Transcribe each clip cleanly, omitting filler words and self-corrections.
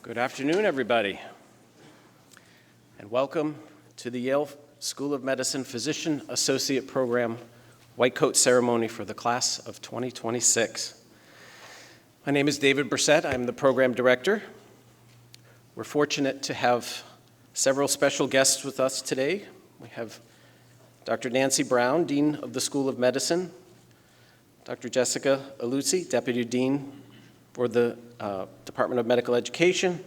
Good afternoon, everybody, and welcome to the Yale School of Medicine Physician Associate Program White Coat Ceremony for the class of 2026. My name is David Brissett. I'm the program director. We're fortunate to have several special guests with us today. We have Dr. Nancy Brown, Dean of the School of Medicine, Dr. Jessica Aluzzi, Deputy Dean for the Department of Medical Education.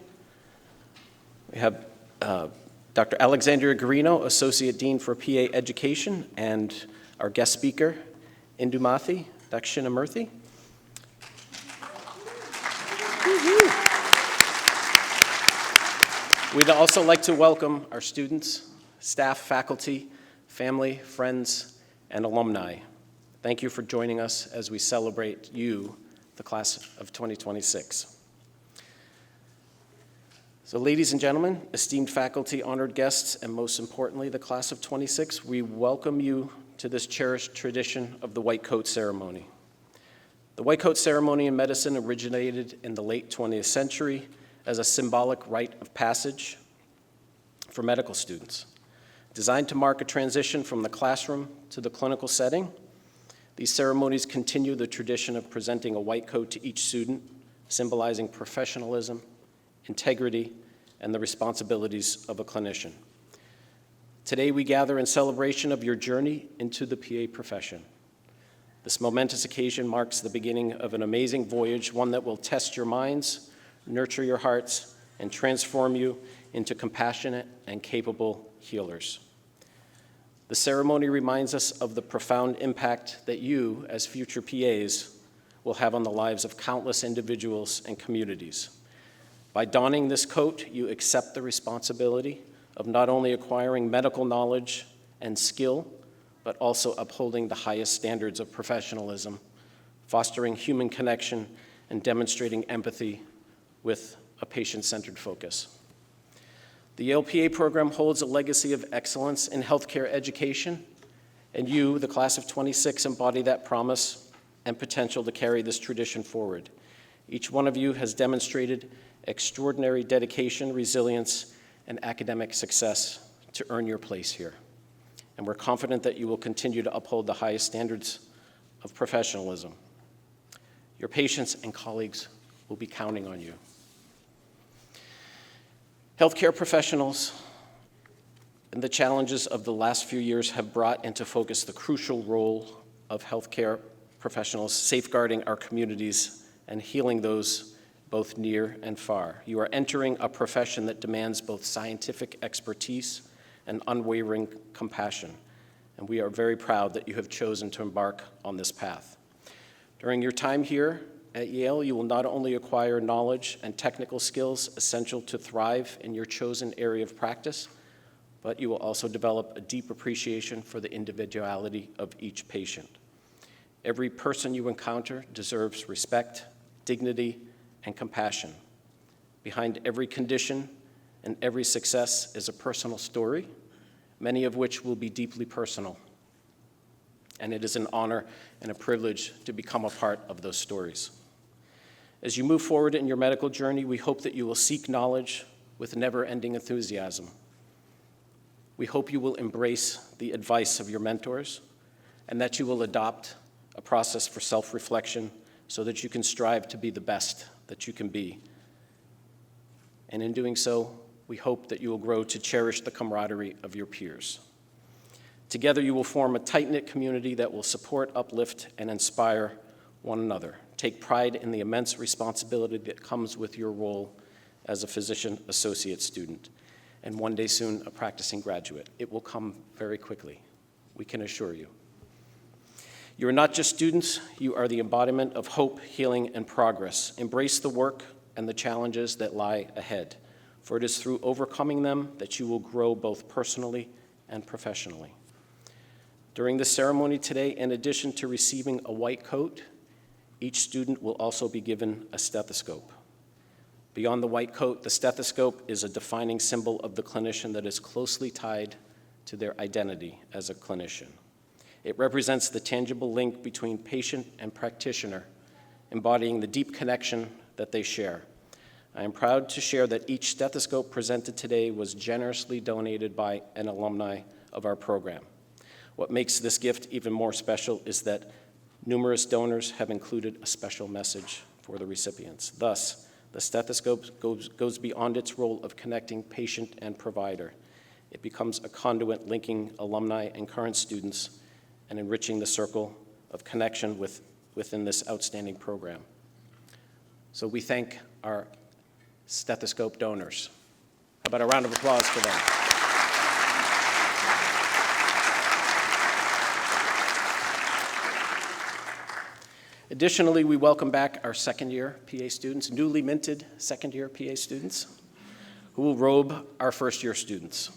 We have Dr. Alexandria Garino, Associate Dean for PA Education, and our guest speaker, Indumathi Dakshinamurthy. We'd also like to welcome our students, staff, faculty, family, friends, and alumni. Thank you for joining us as we celebrate you, the class of 2026. So ladies and gentlemen, esteemed faculty, honored guests, and most importantly, the class of 26, we welcome you to this cherished tradition of the White Coat Ceremony. The White Coat Ceremony in medicine originated in the late 20th century as a symbolic rite of passage for medical students. Designed to mark a transition from the classroom to the clinical setting, these ceremonies continue the tradition of presenting a white coat to each student, symbolizing professionalism, integrity, and the responsibilities of a clinician. Today, we gather in celebration of your journey into the PA profession. This momentous occasion marks the beginning of an amazing voyage, one that will test your minds, nurture your hearts, and transform you into compassionate and capable healers. The ceremony reminds us of the profound impact that you, as future PAs, will have on the lives of countless individuals and communities. By donning this coat, you accept the responsibility of not only acquiring medical knowledge and skill, but also upholding the highest standards of professionalism, fostering human connection, and demonstrating empathy with a patient-centered focus. The Yale PA program holds a legacy of excellence in healthcare education, and you, the class of 26, embody that promise and potential to carry this tradition forward. Each one of you has demonstrated extraordinary dedication, resilience, and academic success to earn your place here. And we're confident that you will continue to uphold the highest standards of professionalism. Your patients and colleagues will be counting on you. Healthcare professionals and the challenges of the last few years have brought into focus the crucial role of healthcare professionals safeguarding our communities and healing those both near and far. You are entering a profession that demands both scientific expertise and unwavering compassion, and we are very proud that you have chosen to embark on this path. During your time here at Yale, you will not only acquire knowledge and technical skills essential to thrive in your chosen area of practice, but you will also develop a deep appreciation for the individuality of each patient. Every person you encounter deserves respect, dignity, and compassion. Behind every condition and every success is a personal story, many of which will be deeply personal. And it is an honor and a privilege to become a part of those stories. As you move forward in your medical journey, we hope that you will seek knowledge with never-ending enthusiasm. We hope you will embrace the advice of your mentors and that you will adopt a process for self-reflection so that you can strive to be the best that you can be. And in doing so, we hope that you will grow to cherish the camaraderie of your peers. Together, you will form a tight-knit community that will support, uplift, and inspire one another. Take pride in the immense responsibility that comes with your role as a physician associate student, and one day soon, a practicing graduate. It will come very quickly, we can assure you. You are not just students, you are the embodiment of hope, healing, and progress. Embrace the work and the challenges that lie ahead, for it is through overcoming them that you will grow both personally and professionally. During the ceremony today, in addition to receiving a white coat, each student will also be given a stethoscope. Beyond the white coat, the stethoscope is a defining symbol of the clinician that is closely tied to their identity as a clinician. It represents the tangible link between patient and practitioner, embodying the deep connection that they share. I am proud to share that each stethoscope presented today was generously donated by an alumni of our program. What makes this gift even more special is that numerous donors have included a special message for the recipients. Thus, the stethoscope goes beyond its role of connecting patient and provider. It becomes a conduit linking alumni and current students and enriching the circle of connection within this outstanding program. So we thank our stethoscope donors. How about a round of applause for them? Additionally, we welcome back our second-year PA students, newly minted second-year PA students, who will robe our first-year students.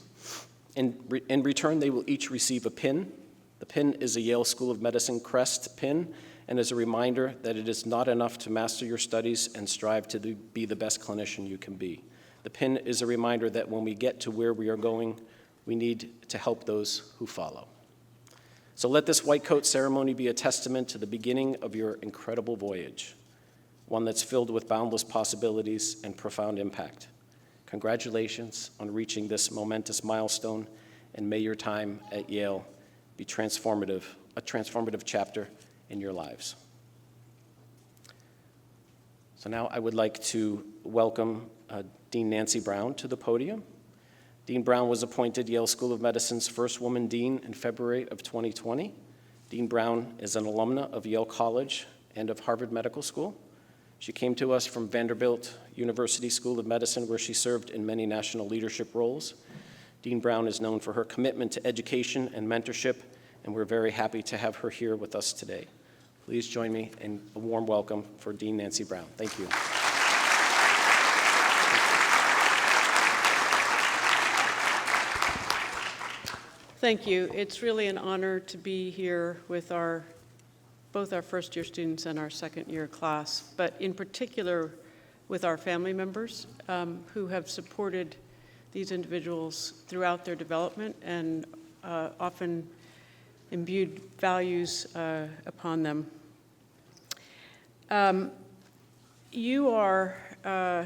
In return, they will each receive a pin. The pin is a Yale School of Medicine crest pin and is a reminder that it is not enough to master your studies and strive to be the best clinician you can be. The pin is a reminder that when we get to where we are going, we need to help those who follow. So let this white coat ceremony be a testament to the beginning of your incredible voyage, one that's filled with boundless possibilities and profound impact. Congratulations on reaching this momentous milestone, and may your time at Yale be a transformative chapter in your lives. So now I would like to welcome Dean Nancy Brown to the podium. Dean Brown was appointed Yale School of Medicine's first woman dean in February of 2020. Dean Brown is an alumna of Yale College and of Harvard Medical School. She came to us from Vanderbilt University School of Medicine, where she served in many national leadership roles. Dean Brown is known for her commitment to education and mentorship, and we're very happy to have her here with us today. Please join me in a warm welcome for Dean Nancy Brown. Thank you. Thank you. It's really an honor to be here with both our first-year students and our second-year class, but in particular with our family members who have supported these individuals throughout their development and often imbued values upon them. You are a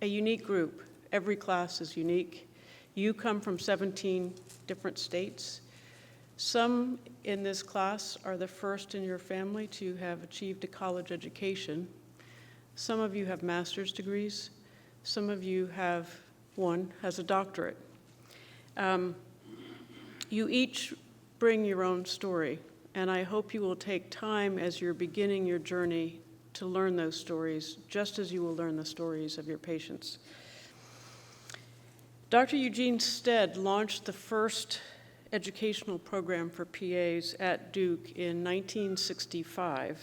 unique group. Every class is unique. You come from 17 different states. Some in this class are the first in your family to have achieved a college education. Some of you have master's degrees. Some of you one has a doctorate. You each bring your own story, and I hope you will take time as you're beginning your journey to learn those stories, just as you will learn the stories of your patients. Dr. Eugene Stead launched the first educational program for PAs at Duke in 1965.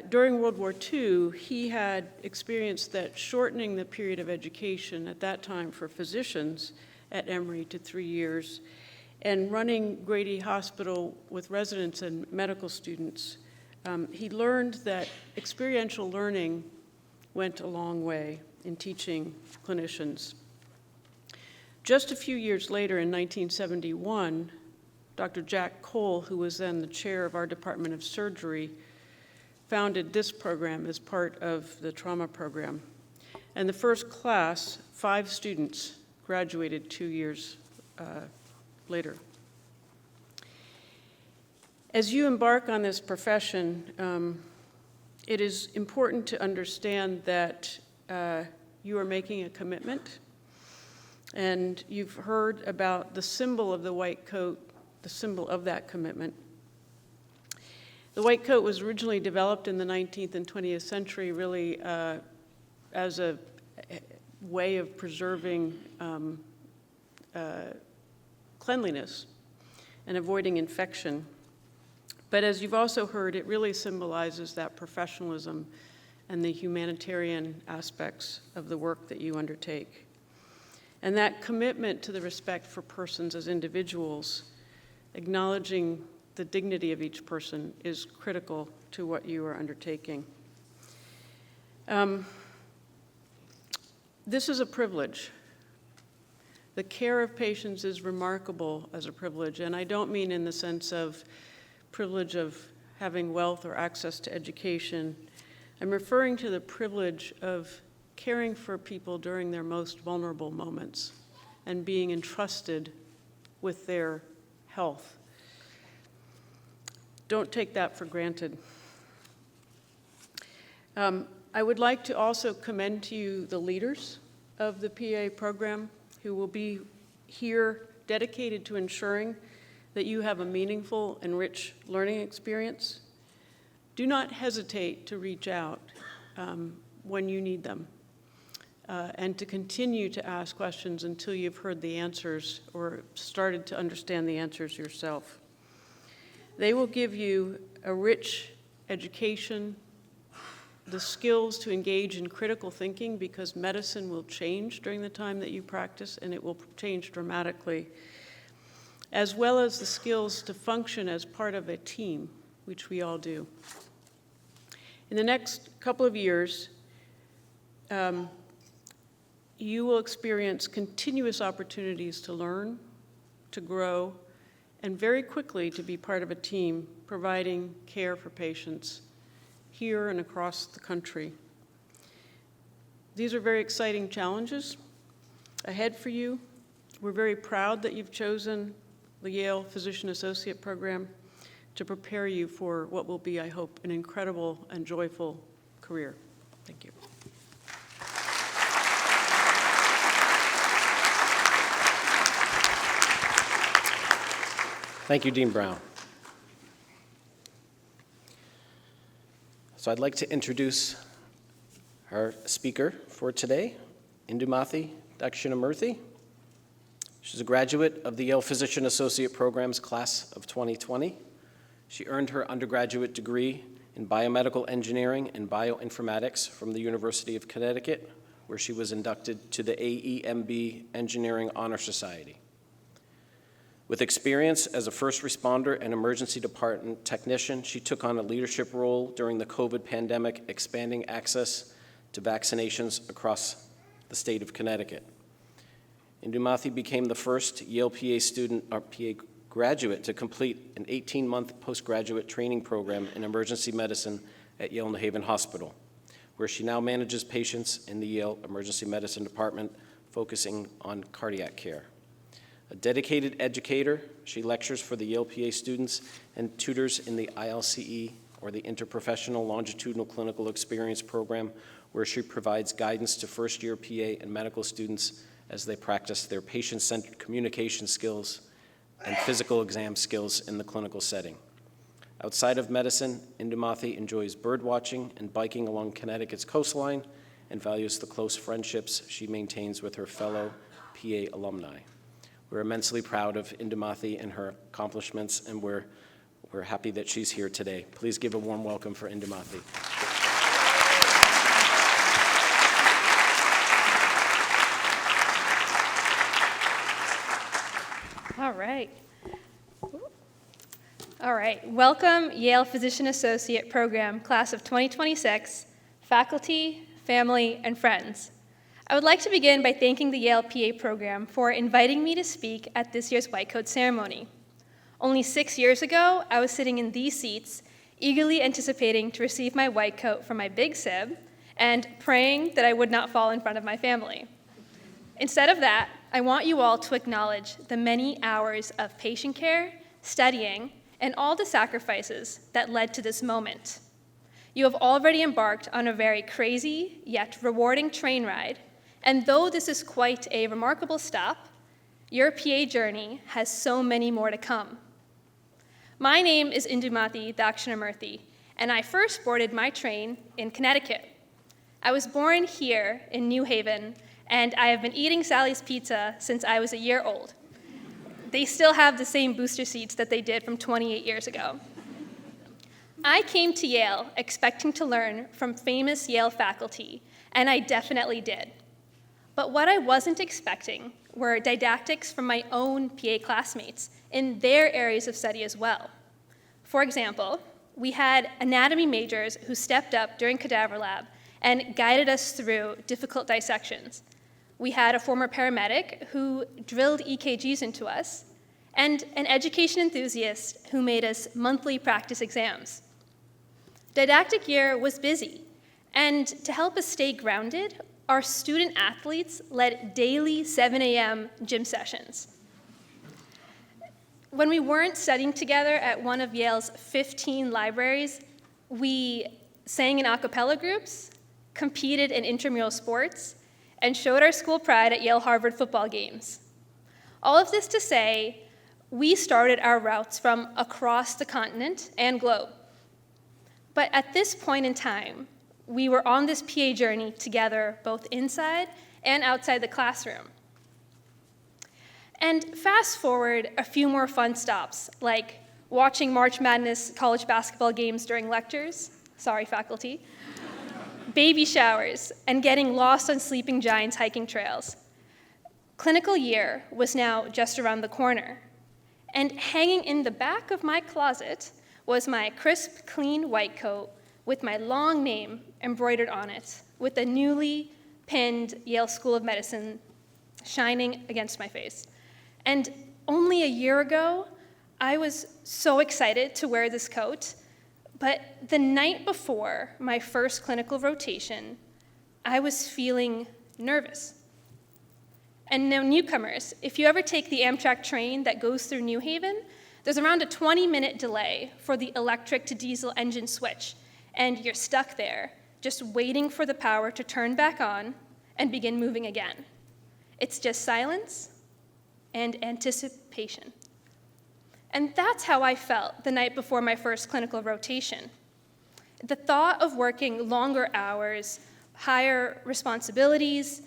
During World War II, he had experienced that shortening the period of education at that time for physicians at Emory to 3 years, and running Grady Hospital with residents and medical students, he learned that experiential learning went a long way in teaching clinicians. Just a few years later, in 1971, Dr. Jack Cole, who was then the chair of our Department of Surgery, founded this program as part of the trauma program. And the first class, 5 students, graduated 2 years later. As you embark on this profession, it is important to understand that you are making a commitment, and you've heard about the symbol of the white coat, the symbol of that commitment. The white coat was originally developed in the 19th and 20th century really as a way of preserving cleanliness and avoiding infection. But as you've also heard, it really symbolizes that professionalism and the humanitarian aspects of the work that you undertake. And that commitment to the respect for persons as individuals, acknowledging the dignity of each person, is critical to what you are undertaking. This is a privilege. The care of patients is remarkable as a privilege, and I don't mean in the sense of privilege of having wealth or access to education, I'm referring to the privilege of caring for people during their most vulnerable moments and being entrusted with their health. Don't take that for granted. I would like to also commend to you the leaders of the PA program who will be here dedicated to ensuring that you have a meaningful and rich learning experience. Do not hesitate to reach out when you need them and to continue to ask questions until you've heard the answers or started to understand the answers yourself. They will give you a rich education, the skills to engage in critical thinking, because medicine will change during the time that you practice, and it will change dramatically, as well as the skills to function as part of a team, which we all do. In the next couple of years, you will experience continuous opportunities to learn, to grow, and very quickly to be part of a team providing care for patients here and across the country. These are very exciting challenges ahead for you. We're very proud that you've chosen the Yale Physician Associate Program to prepare you for what will be, I hope, an incredible and joyful career. Thank you. Thank you, Dean Brown. So I'd like to introduce our speaker for today, Indumathi Dakshinamurthy. She's a graduate of the Yale Physician Associate Program's class of 2020. She earned her undergraduate degree in biomedical engineering and bioinformatics from the University of Connecticut, where she was inducted to the AEMB Engineering Honor Society. With experience as a first responder and emergency department technician, she took on a leadership role during the COVID pandemic, expanding access to vaccinations across the state of Connecticut. Indumathi became the first Yale PA student or PA graduate to complete an 18-month postgraduate training program in emergency medicine at Yale New Haven Hospital, where she now manages patients in the Yale Emergency Medicine Department, focusing on cardiac care. A dedicated educator, she lectures for the Yale PA students and tutors in the ILCE, or the Interprofessional Longitudinal Clinical Experience Program, where she provides guidance to first-year PA and medical students as they practice their patient-centered communication skills and physical exam skills in the clinical setting. Outside of medicine, Indumathi enjoys bird watching and biking along Connecticut's coastline and values the close friendships she maintains with her fellow PA alumni. We're immensely proud of Indumathi and her accomplishments, and we're happy that she's here today. Please give a warm welcome for Indumathi. All right. Welcome, Yale Physician Associate Program, class of 2026, faculty, family, and friends. I would like to begin by thanking the Yale PA program for inviting me to speak at this year's White Coat ceremony. Only 6 years ago, I was sitting in these seats, eagerly anticipating to receive my white coat from my big sib and praying that I would not fall in front of my family. Instead of that, I want you all to acknowledge the many hours of patient care, studying, and all the sacrifices that led to this moment. You have already embarked on a very crazy yet rewarding train ride, and though this is quite a remarkable stop, your PA journey has so many more to come. My name is Indumathi Dakshinamurthy, and I first boarded my train in Connecticut. I was born here in New Haven, and I have been eating Sally's Pizza since I was a year old. They still have the same booster seats that they did from 28 years ago. I came to Yale expecting to learn from famous Yale faculty, and I definitely did. But what I wasn't expecting were didactics from my own PA classmates in their areas of study as well. For example, we had anatomy majors who stepped up during cadaver lab and guided us through difficult dissections. We had a former paramedic who drilled EKGs into us, and an education enthusiast who made us monthly practice exams. Didactic year was busy, And to help us stay grounded, our student athletes led daily 7 a.m. gym sessions. When we weren't studying together at one of Yale's 15 libraries, we sang in a cappella groups, competed in intramural sports, and showed our school pride at Yale-Harvard football games. All of this to say, we started our routes from across the continent and globe. But at this point in time, we were on this PA journey together, both inside and outside the classroom. And fast forward a few more fun stops, like watching March Madness college basketball games during lectures, sorry faculty, baby showers, and getting lost on sleeping giants hiking trails. Clinical year was now just around the corner, and hanging in the back of my closet was my crisp, clean white coat with my long name embroidered on it, with the newly pinned Yale School of Medicine shining against my face. And only a year ago, I was so excited to wear this coat, but the night before my first clinical rotation, I was feeling nervous. And now newcomers, if you ever take the Amtrak train that goes through New Haven, there's around a 20-minute delay for the electric to diesel engine switch, and you're stuck there, just waiting for the power to turn back on and begin moving again. It's just silence and anticipation. And that's how I felt the night before my first clinical rotation. The thought of working longer hours, higher responsibilities,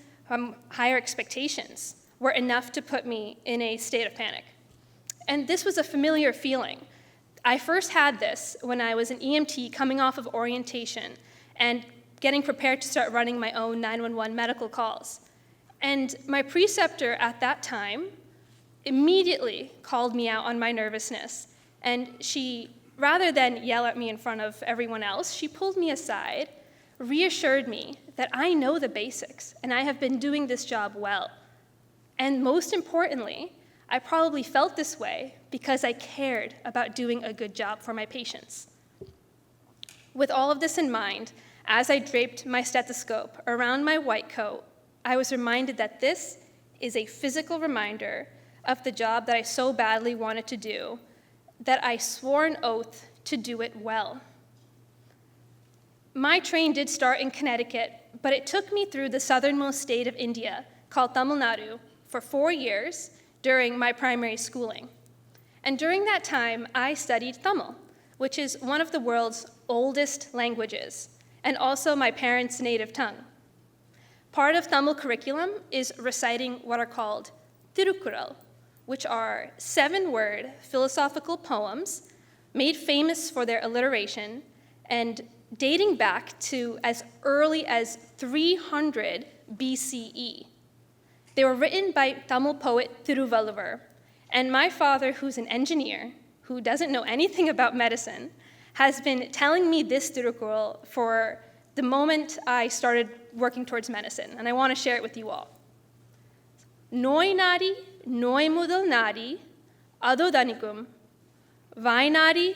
higher expectations were enough to put me in a state of panic. And this was a familiar feeling. I first had this when I was an EMT coming off of orientation and getting prepared to start running my own 911 medical calls. And my preceptor at that time immediately called me out on my nervousness. And she, rather than yell at me in front of everyone else, she pulled me aside, reassured me that I know the basics and I have been doing this job well. And most importantly, I probably felt this way because I cared about doing a good job for my patients. With all of this in mind, as I draped my stethoscope around my white coat, I was reminded that this is a physical reminder of the job that I so badly wanted to do, that I swore an oath to do it well. My train did start in Connecticut, but it took me through the southernmost state of India, called Tamil Nadu, for 4 years during my primary schooling. And during that time, I studied Tamil, which is one of the world's oldest languages, and also my parents' native tongue. Part of Tamil curriculum is reciting what are called Tirukkural, which are 7-word philosophical poems made famous for their alliteration and dating back to as early as 300 BCE. They were written by Tamil poet Thiruvalluvar, and my father, who's an engineer, who doesn't know anything about medicine, has been telling me this Tirukkural for the moment I started working towards medicine, and I want to share it with you all. Noi nadi, noi mudal nadi, ado danikum, vai nadi,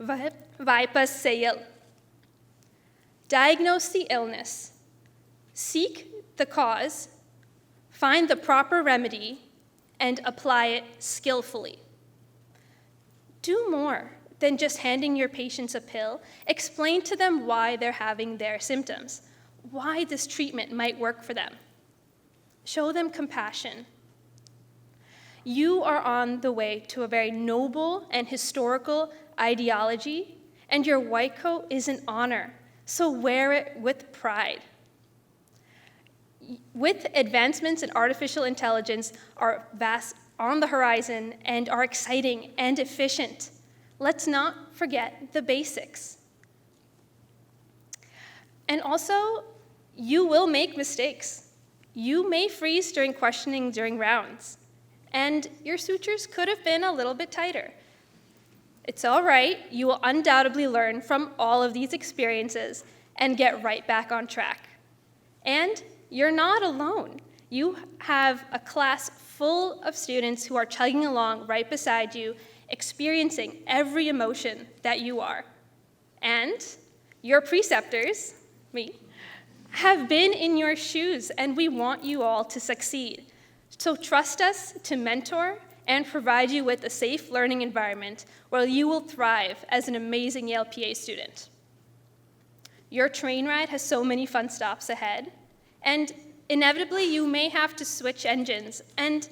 vaipas seyil. Diagnose the illness, seek the cause, find the proper remedy, and apply it skillfully. Do more than just handing your patients a pill. Explain to them why they're having their symptoms, why this treatment might work for them. Show them compassion. You are on the way to a very noble and historical ideology, and your white coat is an honor, so wear it with pride. With advancements in artificial intelligence are vast on the horizon and are exciting and efficient, let's not forget the basics. And also, you will make mistakes. You may freeze during questioning during rounds, and your sutures could have been a little bit tighter. It's all right. You will undoubtedly learn from all of these experiences and get right back on track. And you're not alone. You have a class full of students who are chugging along right beside you, experiencing every emotion that you are. And your preceptors, me, have been in your shoes, and we want you all to succeed. So trust us to mentor and provide you with a safe learning environment where you will thrive as an amazing Yale PA student. Your train ride has so many fun stops ahead, and inevitably you may have to switch engines, and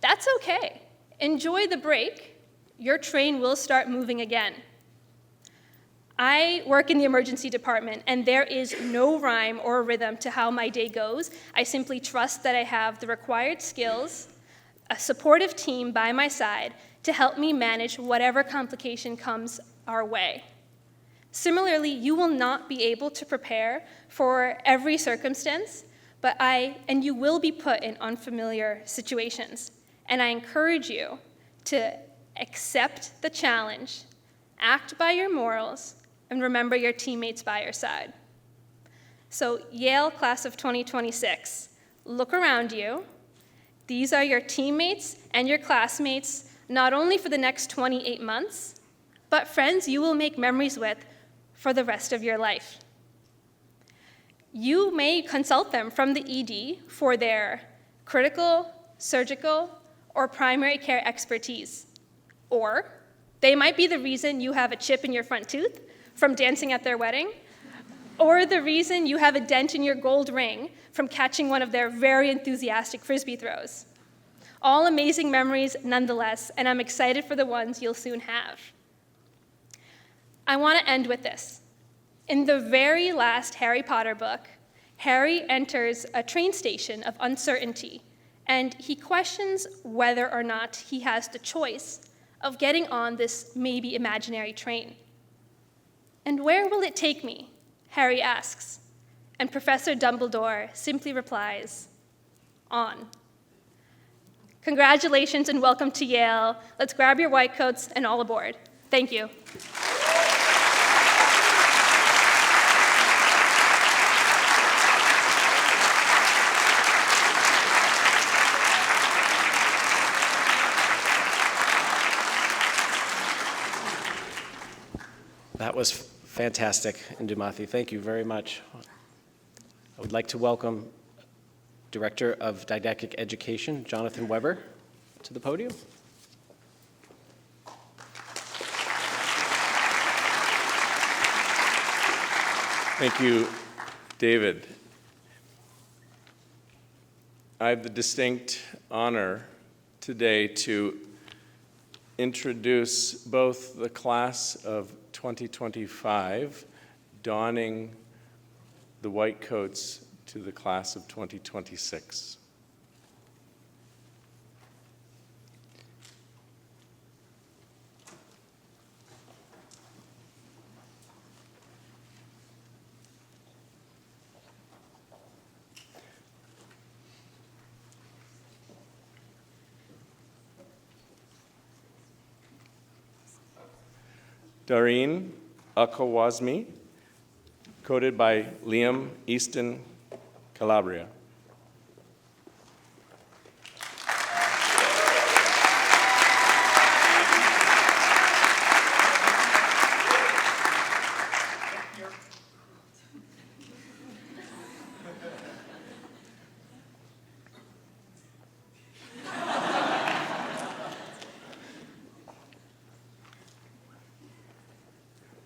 that's okay. Enjoy the break. Your train will start moving again. I work in the emergency department, and there is no rhyme or rhythm to how my day goes. I simply trust that I have the required skills, a supportive team by my side to help me manage whatever complication comes our way. Similarly, you will not be able to prepare for every circumstance, and you will be put in unfamiliar situations. And I encourage you to accept the challenge, act by your morals, and remember your teammates by your side. So Yale class of 2026, look around you. These are your teammates and your classmates, not only for the next 28 months, but friends you will make memories with for the rest of your life. You may consult them from the ED for their critical, surgical, or primary care expertise. Or they might be the reason you have a chip in your front tooth from dancing at their wedding, or the reason you have a dent in your gold ring from catching one of their very enthusiastic Frisbee throws. All amazing memories nonetheless, and I'm excited for the ones you'll soon have. I want to end with this. In the very last Harry Potter book, Harry enters a train station of uncertainty, and he questions whether or not he has the choice of getting on this maybe imaginary train. "And where will it take me?" Harry asks, and Professor Dumbledore simply replies, "On." Congratulations and welcome to Yale. Let's grab your white coats and all aboard. Thank you. That was fantastic, Indumathi. Thank you very much. I would like to welcome Director of Didactic Education, Jonathan Weber, to the podium. Thank you, David. I have the distinct honor today to introduce both the class of 2025, donning the white coats, to the class of 2026. Dareen Akawazmi, coded by Liam Easton Calabria.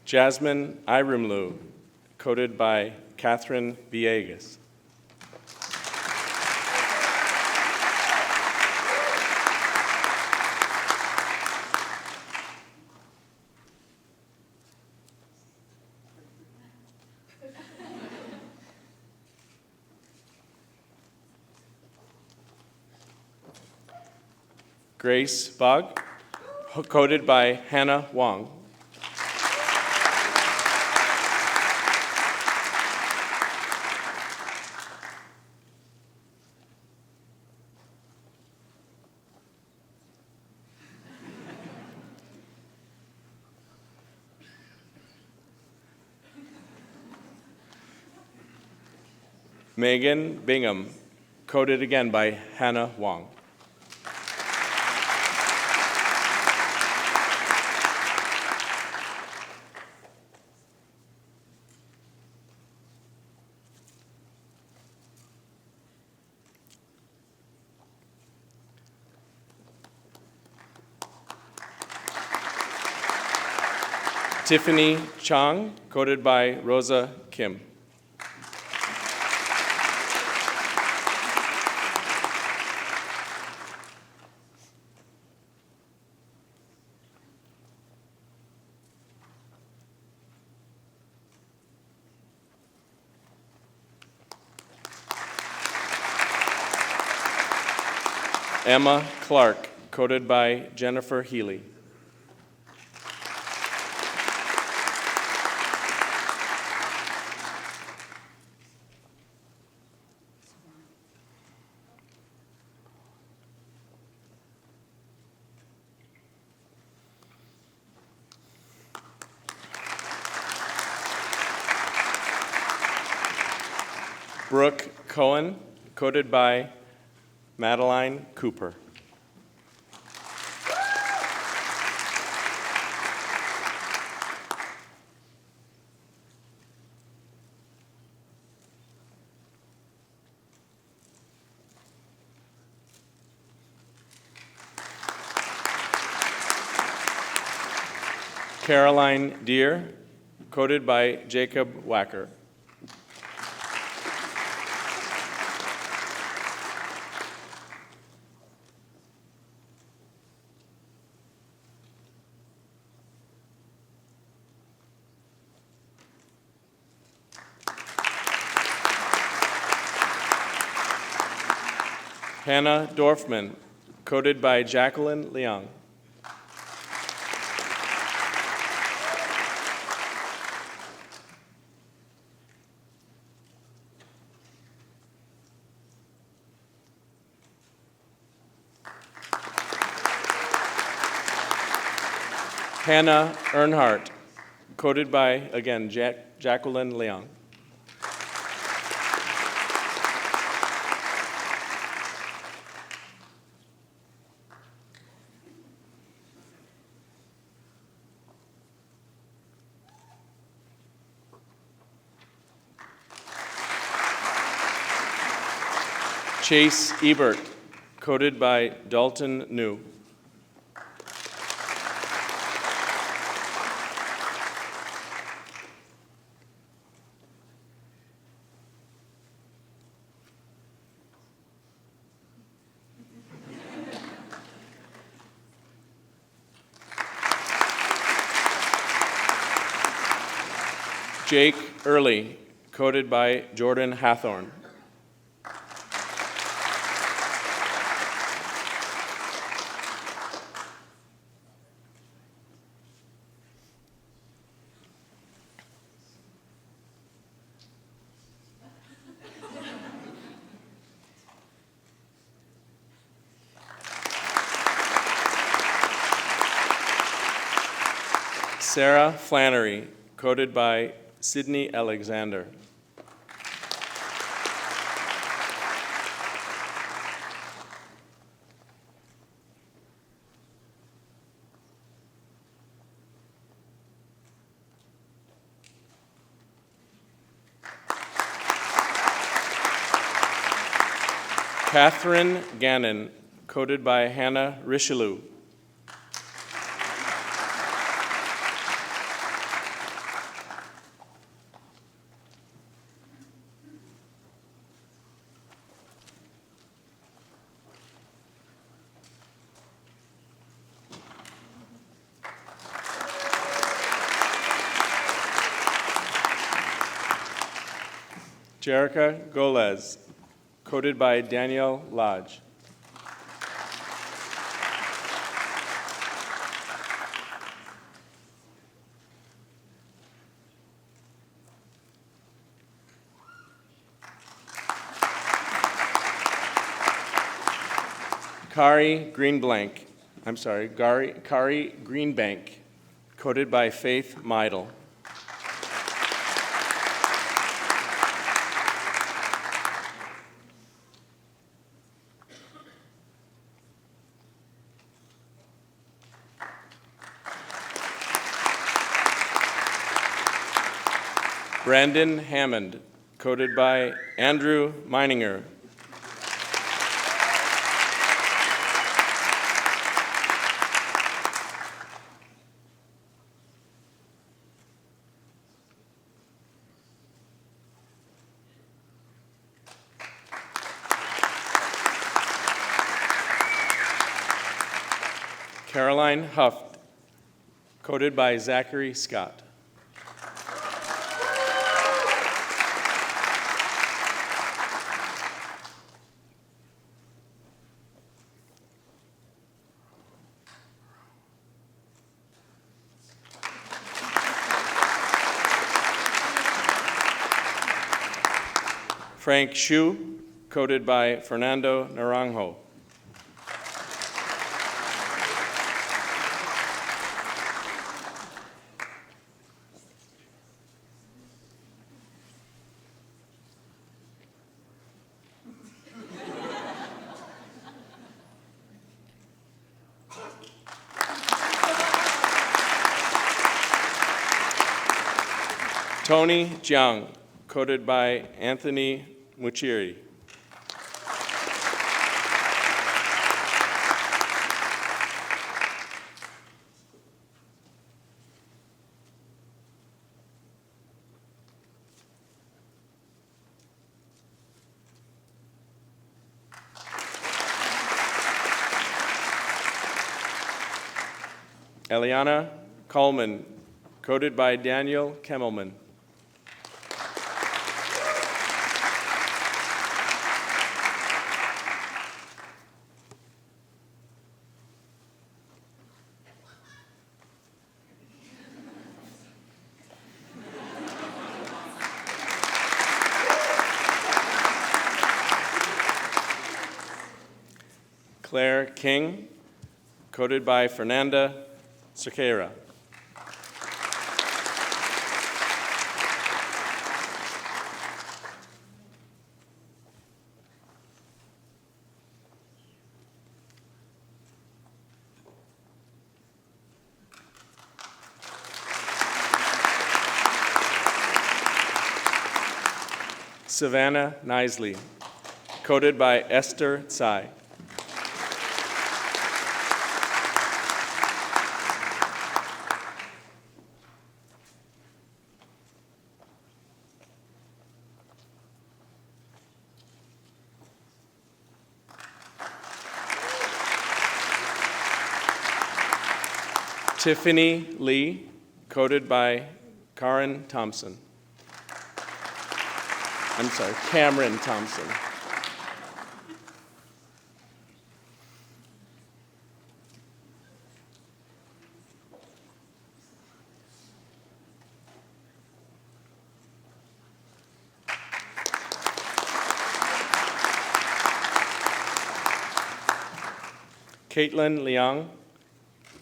Jasmine Irimlu, coded by Catherine Villegas. Grace Bog, coded by Hannah Wong. Megan Bingham, coded again by Hannah Wong. Tiffany Chong, coded by Rosa Kim. Emma Clark, coded by Jennifer Healy. Brooke Cohen, coded by Madeline Cooper. Caroline Deere, coded by Jacob Wacker. Hannah Dorfman, coded by Jacqueline Leung. Hannah Earnhardt, coded by, again, Jacqueline Leung. Chase Ebert, coded by Dalton New. Jake Early, coded by Jordan Hathorn. Sarah Flannery, coded by Sydney Alexander. Catherine Gannon, coded by Hannah Richelieu. Jerica Golez, coded by Danielle Lodge. Kari Greenbank, coded by Faith Meidel. Brandon Hammond, coded by Andrew Meininger. Caroline Huft, coded by Zachary Scott. Frank Shu, coded by Fernando Naranjo. Tony Jiang, coded by Anthony Muchiri. Eliana Coleman, coded by Daniel Kemmelman. Claire King, coded by Fernanda Cerqueira. Savannah Nisley, coded by Esther Tsai. Tiffany Lee, coded by Cameron Thompson. Caitlin Liang,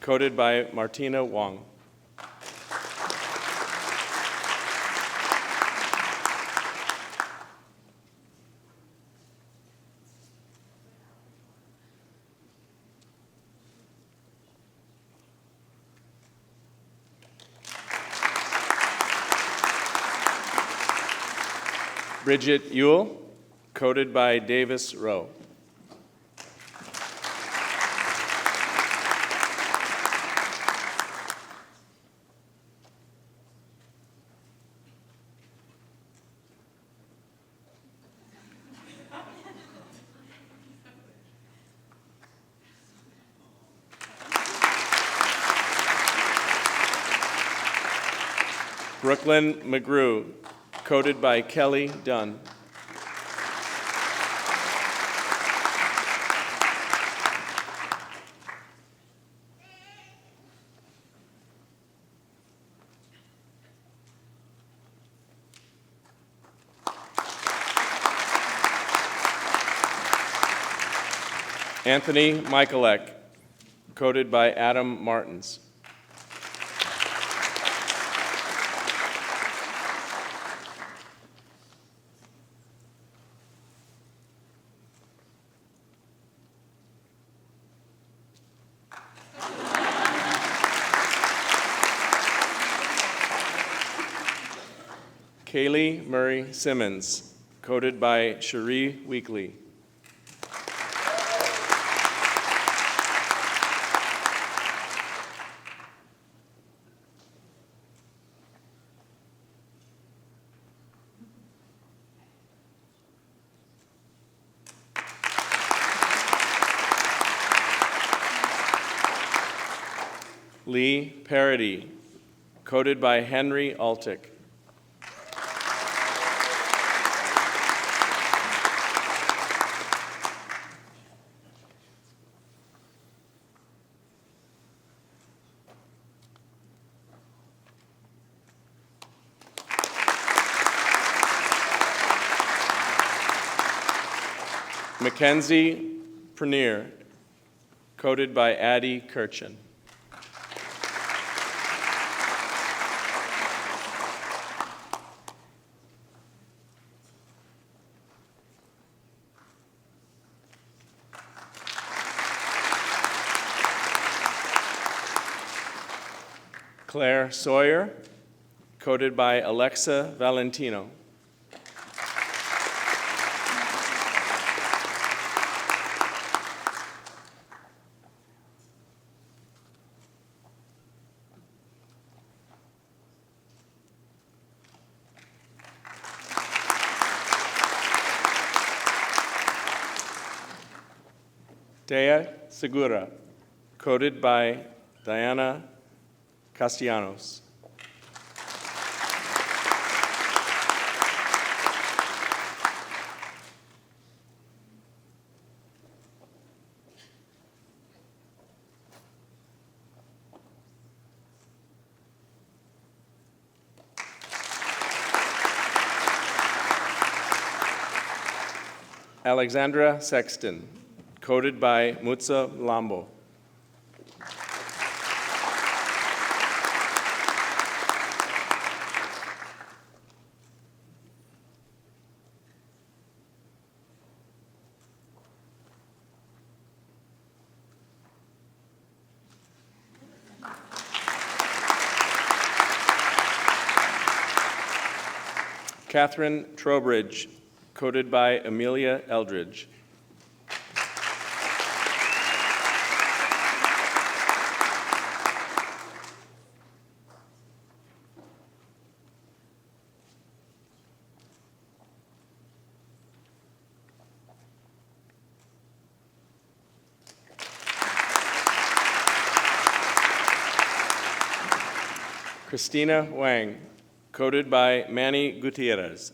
coded by Martina Wong. Bridget Ewell, coded by Davis Rowe. Brooklyn McGrew, coded by Kelly Dunn. Anthony Michalek, coded by Adam Martins. Kaylee Murray Simmons, coded by Cherie Weekly. Lee Parody, coded by Henry Altick. Mackenzie Prenier, coded by Addie Kirchen. Claire Sawyer, coded by Alexa Valentino. Dea Segura, coded by Diana Castellanos. Alexandra Sexton, coded by Mutsa Lambo. Catherine Trowbridge, coded by Amelia Eldridge. Christina Wang, coded by Manny Gutierrez.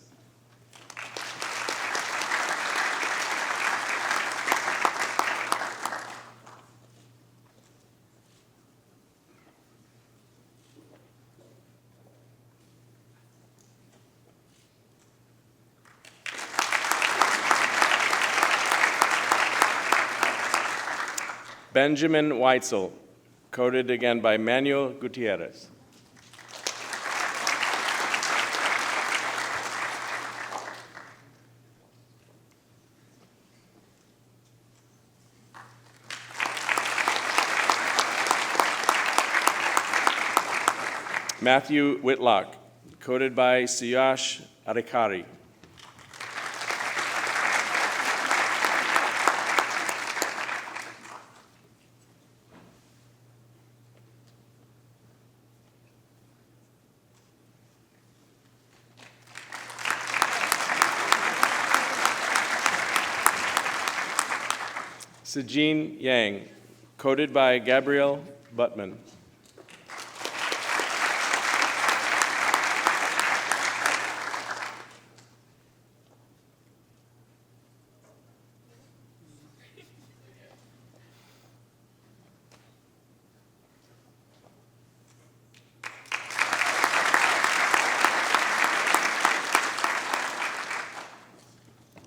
Benjamin Weitzel, coded again by Manuel Gutierrez. Matthew Whitlock, coded by Siyash Adhikari. Sajin Yang, coded by Gabrielle Buttman.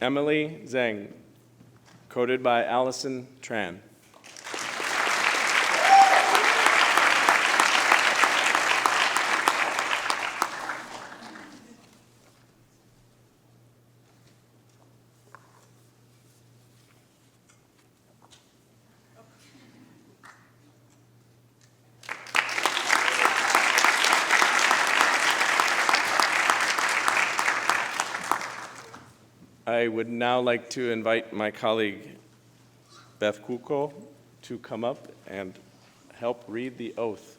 Emily Zhang, coded by Allison Tran. I would now like to invite my colleague Beth Kuko to come up and help read the oath.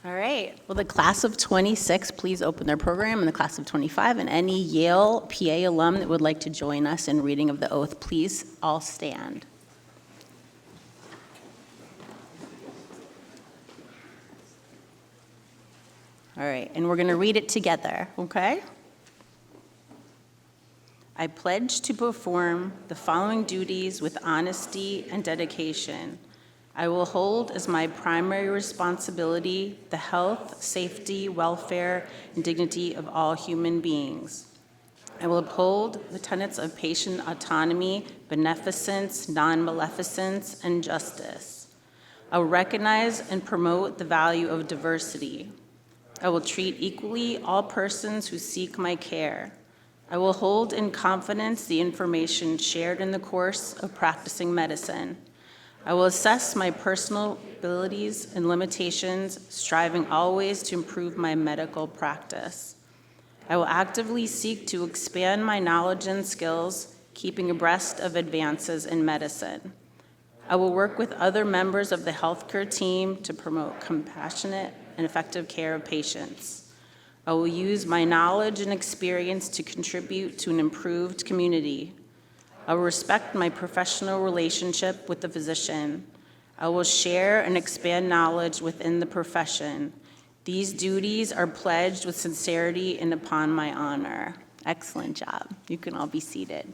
All right. Will the class of 26 please open their program, and the class of 25, and any Yale PA alum that would like to join us in reading of the oath, please all stand. All right, and we're going to read it together, okay? I pledge to perform the following duties with honesty and dedication. I will hold as my primary responsibility the health, safety, welfare, and dignity of all human beings. I will uphold the tenets of patient autonomy, beneficence, non-maleficence, and justice. I will recognize and promote the value of diversity. I will treat equally all persons who seek my care. I will hold in confidence the information shared in the course of practicing medicine. I will assess my personal abilities and limitations, striving always to improve my medical practice. I will actively seek to expand my knowledge and skills, keeping abreast of advances in medicine. I will work with other members of the healthcare team to promote compassionate and effective care of patients. I will use my knowledge and experience to contribute to an improved community. I will respect my professional relationship with the physician. I will share and expand knowledge within the profession. These duties are pledged with sincerity and upon my honor. Excellent job. You can all be seated.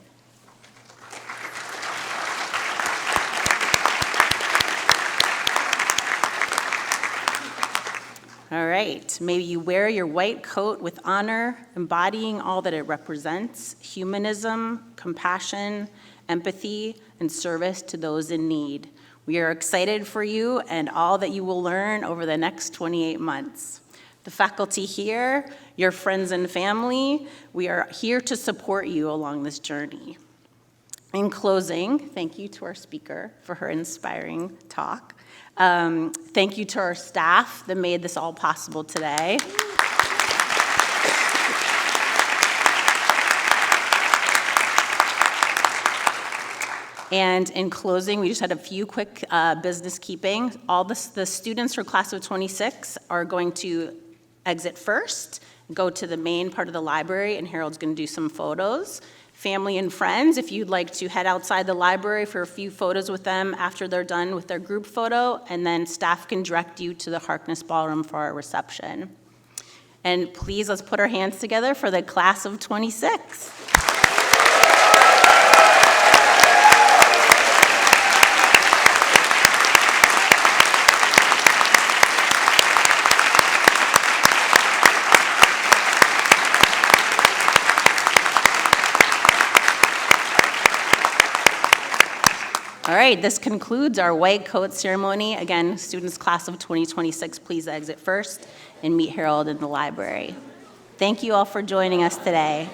All right, may you wear your white coat with honor, embodying all that it represents: humanism, compassion, empathy, and service to those in need. We are excited for you and all that you will learn over the next 28 months. The faculty here, your friends and family, we are here to support you along this journey. In closing, thank you to our speaker for her inspiring talk. Thank you to our staff that made this all possible today. And in closing, we just had a few quick business keeping. All the students for class of 26 are going to exit first, go to the main part of the library, and Harold's going to do some photos. Family and friends, if you'd like to head outside the library for a few photos with them after they're done with their group photo, and then staff can direct you to the Harkness Ballroom for our reception. And please, let's put our hands together for the class of 26. All right, this concludes our white coat ceremony. Again, students class of 2026, please exit first and meet Harold in the library. Thank you all for joining us today.